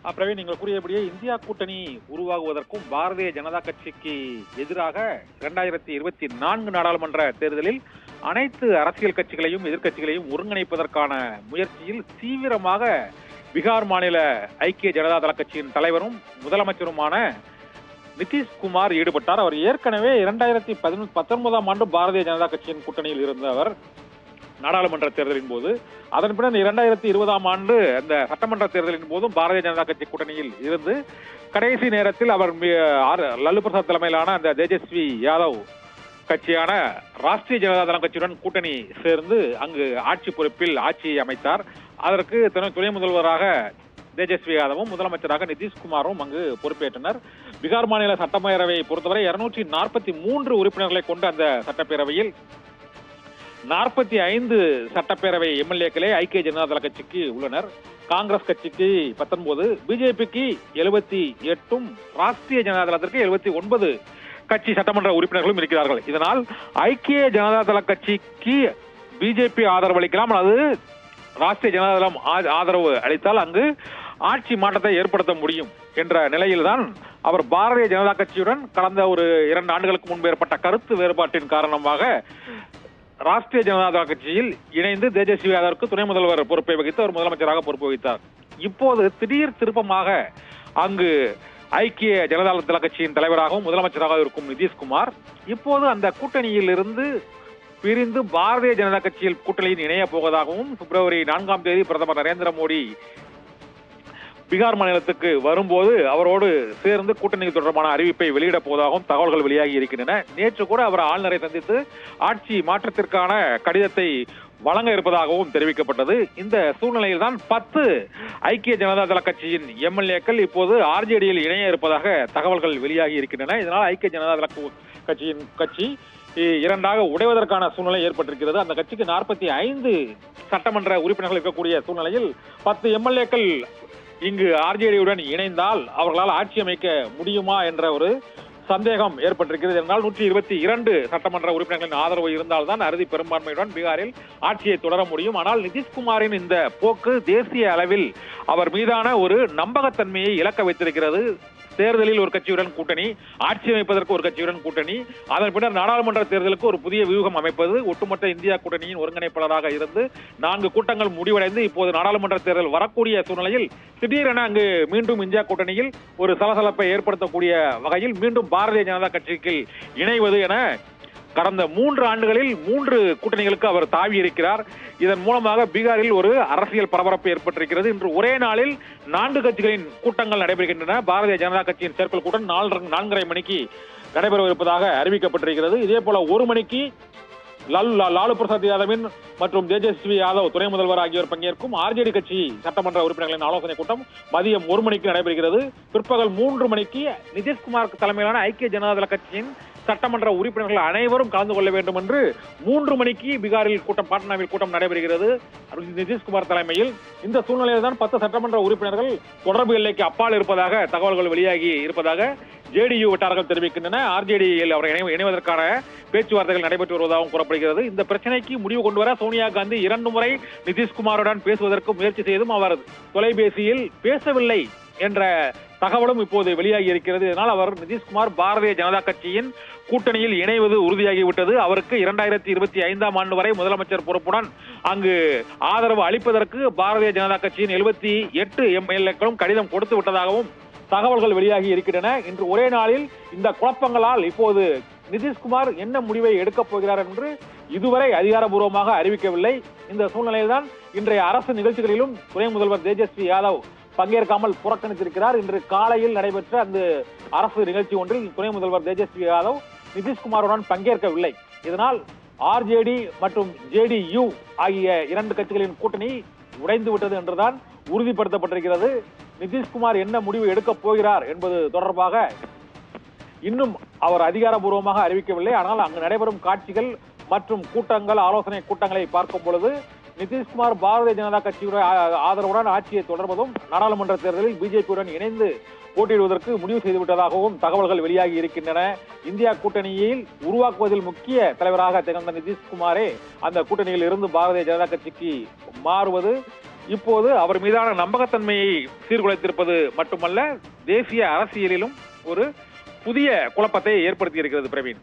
பிரவீன், நீங்கள் கூறியபடியே இந்தியா கூட்டணி உருவாகுவதற்கும் பாரதிய ஜனதா கட்சிக்கு எதிராக 2024 நாடாளுமன்ற தேர்தலில் அனைத்து அரசியல் கட்சிகளையும் எதிர்க்கட்சிகளையும் ஒருங்கிணைப்பதற்கான முயற்சியில் தீவிரமாக பீகார் மாநில ஐக்கிய ஜனதா தள கட்சியின் தலைவரும் முதலமைச்சருமான நிதிஷ்குமார் ஈடுபட்டார். அவர் ஏற்கனவே 2019ஆம் ஆண்டு பாரதிய ஜனதா கட்சியின் கூட்டணியில் இருந்தவர் நாடாளுமன்ற தேர்தலின் போது. அதன் பின்னர் 2020ஆம் ஆண்டு அந்த சட்டமன்ற தேர்தலின் போதும் பாரதிய ஜனதா கட்சி கூட்டணியில் இருந்து கடைசி நேரத்தில் அவர் லல்லு பிரசாத் தலைமையிலான அந்த தேஜஸ்வி யாதவ் கட்சியான ராஷ்டிரிய ஜனதா தளம் கட்சியுடன் கூட்டணி சேர்ந்து அங்கு ஆட்சி பொறுப்பில் ஆட்சியை அமைத்தார். அதற்கு துணை முதல்வராக தேஜஸ்வி யாதவும் முதலமைச்சராக நிதிஷ்குமாரும் அங்கு பொறுப்பேற்றனர். பீகார் மாநில சட்டப்பேரவையை பொறுத்தவரை 243 உறுப்பினர்களை கொண்ட அந்த சட்டப்பேரவையில் 45 சட்டப்பேரவை எம்எல்ஏக்களே ஐக்கிய ஜனதா தள கட்சிக்கு உள்ளனர். காங்கிரஸ் கட்சிக்கு 19, பிஜேபிக்கு 78, ராஷ்டிரிய ஜனதா தளத்திற்கு 79 கட்சி சட்டமன்ற உறுப்பினர்களும் இருக்கிறார்கள். இதனால் ஐக்கிய ஜனதா தள கட்சிக்கு பிஜேபி ஆதரவு அளிக்கலாம் அல்லது ராஷ்டிரிய ஜனதா தளம் ஆதரவு அளித்தால் அங்கு ஆட்சி மாற்றத்தை ஏற்படுத்த முடியும் என்ற நிலையில்தான் அவர் பாரதிய ஜனதா கட்சியுடன் கடந்த ஒரு 2 ஆண்டுகளுக்கு முன்பு ஏற்பட்ட கருத்து வேறுபாட்டின் காரணமாக ராஷ்டிரிய ஜனதா தள கட்சியில் இணைந்து தேஜஸ்வி யாதவுக்கு துணை முதல்வர் பொறுப்பை வகித்து அவர் முதலமைச்சராக பொறுப்பு வகித்தார். இப்போது திடீர் திருப்பமாக அங்கு ஐக்கிய ஜனதா தள கட்சியின் தலைவராகவும் முதலமைச்சராக இருக்கும் நிதிஷ்குமார் இப்போது அந்த கூட்டணியில் இருந்து பிரிந்து பாரதிய ஜனதா கட்சியில் கூட்டணியில் இணைய போவதாகவும் பிப்ரவரி 4ஆம் தேதி பிரதமர் நரேந்திர மோடி பீகார் மாநிலத்துக்கு வரும்போது அவரோடு சேர்ந்து கூட்டணி தொடர்பான அறிவிப்பை வெளியிடப் போவதாகவும் தகவல்கள் வெளியாகி இருக்கின்றன. நேற்று கூட அவர் ஆளுநரை சந்தித்து ஆட்சி மாற்றத்திற்கான கடிதத்தை வழங்க இருப்பதாகவும் தெரிவிக்கப்பட்டது. இந்த சூழ்நிலையில் தான் 10 ஐக்கிய ஜனதா தள கட்சியின் எம்எல்ஏக்கள் இப்போது ஆர்ஜேடியில் இணைய இருப்பதாக தகவல்கள் வெளியாகி இருக்கின்றன. இதனால் ஐக்கிய ஜனதா தள கட்சியின் கட்சி 2ஆக உடைவதற்கான சூழ்நிலை ஏற்பட்டிருக்கிறது. அந்த கட்சிக்கு 45 சட்டமன்ற உறுப்பினர்கள் இருக்கக்கூடிய சூழ்நிலையில் 10 எம்எல்ஏக்கள் இங்கு ஆர்ஜேடியுடன் இணைந்தால் அவர்களால் ஆட்சி அமைக்க முடியுமா என்ற ஒரு சந்தேகம் ஏற்பட்டிருக்கிறது. என்றால் 122 சட்டமன்ற உறுப்பினர்களின் ஆதரவு இருந்தால்தான் அறுதி பெரும்பான்மையுடன் பீகாரில் ஆட்சியை தொடர முடியும். ஆனால் நிதிஷ்குமாரின் இந்த போக்கு தேசிய அளவில் அவர் மீதான ஒரு நம்பகத்தன்மையை இழக்க வைத்திருக்கிறது. தேர்தலில் ஒரு கட்சியுடன் கூட்டணி, ஆட்சி அமைப்பதற்கு ஒரு கட்சியுடன் கூட்டணி, அதன் பின்னர் நாடாளுமன்ற தேர்தலுக்கு ஒரு புதிய வியூகம் அமைப்பது, ஒட்டுமொத்த இந்தியா கூட்டணியின் ஒருங்கிணைப்பாளராக இருந்து 4 கூட்டங்கள் முடிவடைந்து இப்போது நாடாளுமன்ற தேர்தல் வரக்கூடிய சூழ்நிலையில் திடீரென அங்கு மீண்டும் இந்தியா கூட்டணியில் ஒரு சலசலப்பை ஏற்படுத்தக்கூடிய வகையில் மீண்டும் பாரதிய ஜனதா கட்சிக்கு இணைவது என கடந்த 3 ஆண்டுகளில் 3 கூட்டணிகளுக்கு அவர் தாவி இருக்கிறார். இதன் மூலமாக பீகாரில் ஒரு அரசியல் பரபரப்பு ஏற்பட்டிருக்கிறது. இன்று ஒரே நாளில் 4 கட்சிகளின் கூட்டங்கள் நடைபெறுகின்றன. பாரதிய ஜனதா கட்சியின் செயற்குழு கூட்டம் 4:30 மணிக்கு நடைபெறவிருப்பதாக அறிவிக்கப்பட்டிருக்கிறது. இதே போல 1 மணிக்கு லாலு பிரசாத் யாதவின் மற்றும் தேஜஸ்வி யாதவ் துணை முதல்வர் ஆகியோர் பங்கேற்கும் ஆர்ஜேடி கட்சி சட்டமன்ற உறுப்பினர்களின் ஆலோசனை கூட்டம் மதியம் 1 மணிக்கு நடைபெறுகிறது. பிற்பகல் 3 மணிக்கு நிதிஷ்குமார் தலைமையிலான ஐக்கிய ஜனதா தள கட்சியின் சட்டமன்ற உறுப்பினர்கள் அனைவரும் கலந்து கொள்ள வேண்டும் என்று 3 மணிக்கு பீகாரில் பாட்னாவில் கூட்டம் நடைபெறுகிறது நிதிஷ்குமார் தலைமையில். இந்த சூழ்நிலையில் தான் 10 சட்டமன்ற உறுப்பினர்கள் தொடர்பு எல்லைக்கு அப்பால் இருப்பதாக தகவல்கள் வெளியாகி இருப்பதாக ஜேடியு வட்டாரங்கள் தெரிவிக்கின்றன. ஆர்ஜேடியில் அவர் இணைவதற்கான பேச்சுவார்த்தைகள் நடைபெற்று வருவதாகவும் கூறப்படுகிறது. இந்த பிரச்சனைக்கு முடிவு கொண்டு வர சோனியா காந்தி 2 முறை நிதிஷ்குமாருடன் பேசுவதற்கு முயற்சி செய்தும் அவர் தொலைபேசியில் பேசவில்லை என்ற தகவலும் இப்போது வெளியாகி இருக்கிறது. இதனால் அவர் நிதிஷ்குமார் பாரதிய ஜனதா கட்சியின் கூட்டணியில் இணைவது உறுதியாகிவிட்டது. அவருக்கு 2025ஆம் ஆண்டு வரை முதலமைச்சர் பொறுப்புடன் அங்கு ஆதரவு அளிப்பதற்கு பாரதிய ஜனதா கட்சியின் 78 எம்எல்ஏக்களும் கடிதம் கொடுத்து விட்டதாகவும் தகவல்கள் வெளியாகி இருக்கின்றன. இன்று ஒரே நாளில் இந்த குழப்பங்களால் இப்போது நிதிஷ்குமார் என்ன முடிவை எடுக்கப் போகிறார் என்று இதுவரை அதிகாரப்பூர்வமாக அறிவிக்கவில்லை. இந்த சூழ்நிலையில் தான் இன்றைய அரசு நிகழ்ச்சிகளிலும் துணை முதல்வர் தேஜஸ்வி யாதவ் பங்கேற்காமல் புறக்கணித்திருக்கிறார். இன்று காலையில் நடைபெற்ற அந்த அரசு நிகழ்ச்சி ஒன்றில் துணை முதல்வர் தேஜஸ்வி யாதவ் நிதிஷ்குமாருடன் பங்கேற்கவில்லை. இதனால் ஆர்ஜேடி மற்றும் ஜேடியு ஆகிய 2 கட்சிகளின் கூட்டணி உடைந்து விட்டது என்றுதான் உறுதிப்படுத்தப்பட்டிருக்கிறது. நிதிஷ்குமார் என்ன முடிவு எடுக்கப் போகிறார் என்பது தொடர்பாக இன்னும் அவர் அதிகாரப்பூர்வமாக அறிவிக்கவில்லை. ஆனால் அங்கு நடைபெறும் காட்சிகள் மற்றும் கூட்டங்கள், ஆலோசனை கூட்டங்களை பார்க்கும் பொழுது நிதிஷ்குமார் பாரதிய ஜனதா கட்சியுடன் ஆதரவுடன் ஆட்சியை தொடர்வதும் நாடாளுமன்ற தேர்தலில் பிஜேபியுடன் இணைந்து போட்டியிடுவதற்கு முடிவு செய்துவிட்டதாகவும் தகவல்கள் வெளியாகி இருக்கின்றன. இந்தியா கூட்டணியில் உருவாக்குவதில் முக்கிய தலைவராக திகழ்ந்த நிதிஷ்குமாரே அந்த கூட்டணியில் இருந்து பாரதிய ஜனதா கட்சிக்கு மாறுவது இப்போது அவர் மீதான நம்பகத்தன்மையை சீர்குலைத்திருப்பது மட்டுமல்ல, தேசிய அரசியலிலும் ஒரு புதிய குழப்பத்தை ஏற்படுத்தி இருக்கிறது பிரவீன்.